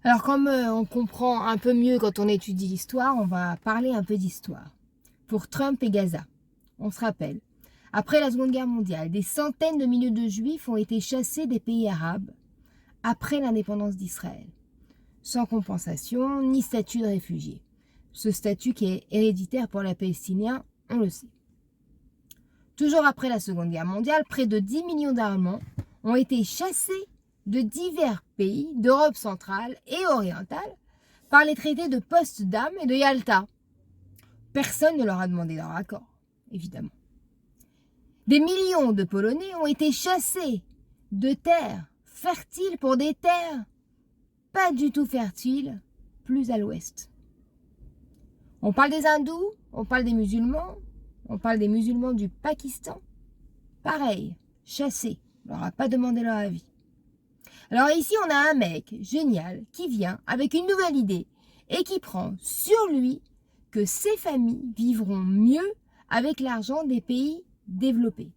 Alors comme on comprend un peu mieux quand on étudie l'histoire, on va parler un peu d'histoire. Pour Trump et Gaza, on se rappelle, après la Seconde Guerre mondiale, des centaines de milliers de Juifs ont été chassés des pays arabes après l'indépendance d'Israël, sans compensation ni statut de réfugié. Ce statut qui est héréditaire pour les Palestiniens, on le sait. Toujours après la Seconde Guerre mondiale, près de 10 millions d'Allemands ont été chassés de divers pays d'Europe centrale et orientale par les traités de Potsdam et de Yalta. Personne ne leur a demandé leur accord, évidemment. Des millions de Polonais ont été chassés de terres fertiles pour des terres pas du tout fertiles, plus à l'ouest. On parle des hindous, on parle des musulmans, on parle des musulmans du Pakistan. Pareil, chassés, on leur a pas demandé leur avis. Alors ici, on a un mec génial qui vient avec une nouvelle idée et qui prend sur lui que ces familles vivront mieux avec l'argent des pays développés.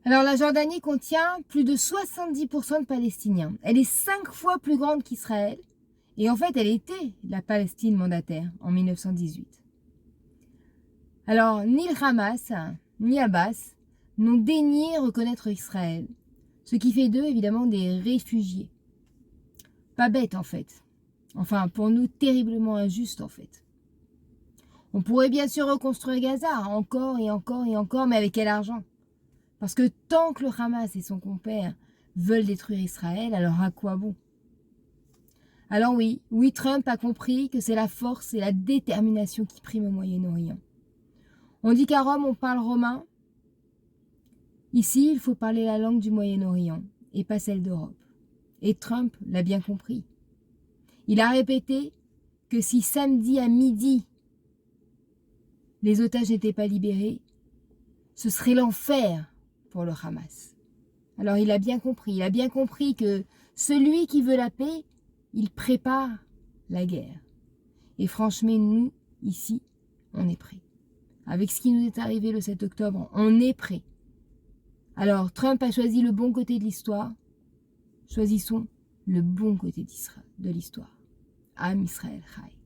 Alors la Jordanie contient plus de 70% de Palestiniens. Elle est 5 fois plus grande qu'Israël. Et en fait, elle était la Palestine mandataire en 1918. Alors, ni le Hamas, ni Abbas n'ont daigné reconnaître Israël, ce qui fait d'eux évidemment des réfugiés. Pas bête en fait. Enfin, pour nous, terriblement injuste en fait. On pourrait bien sûr reconstruire Gaza, encore et encore et encore, mais avec quel argent? Parce que tant que le Hamas et son compère veulent détruire Israël, alors à quoi bon? Alors oui, Trump a compris que c'est la force et la détermination qui priment au Moyen-Orient. On dit qu'à Rome, on parle romain. Ici, il faut parler la langue du Moyen-Orient et pas celle d'Europe. Et Trump l'a bien compris. Il a répété que si samedi à midi, les otages n'étaient pas libérés, ce serait l'enfer pour le Hamas. Alors il a bien compris que celui qui veut la paix, il prépare la guerre. Et franchement, nous, ici, on est prêts. Avec ce qui nous est arrivé le 7 octobre, on est prêts. Alors, Trump a choisi le bon côté de l'histoire. Choisissons le bon côté de l'histoire. Am Israël Chai.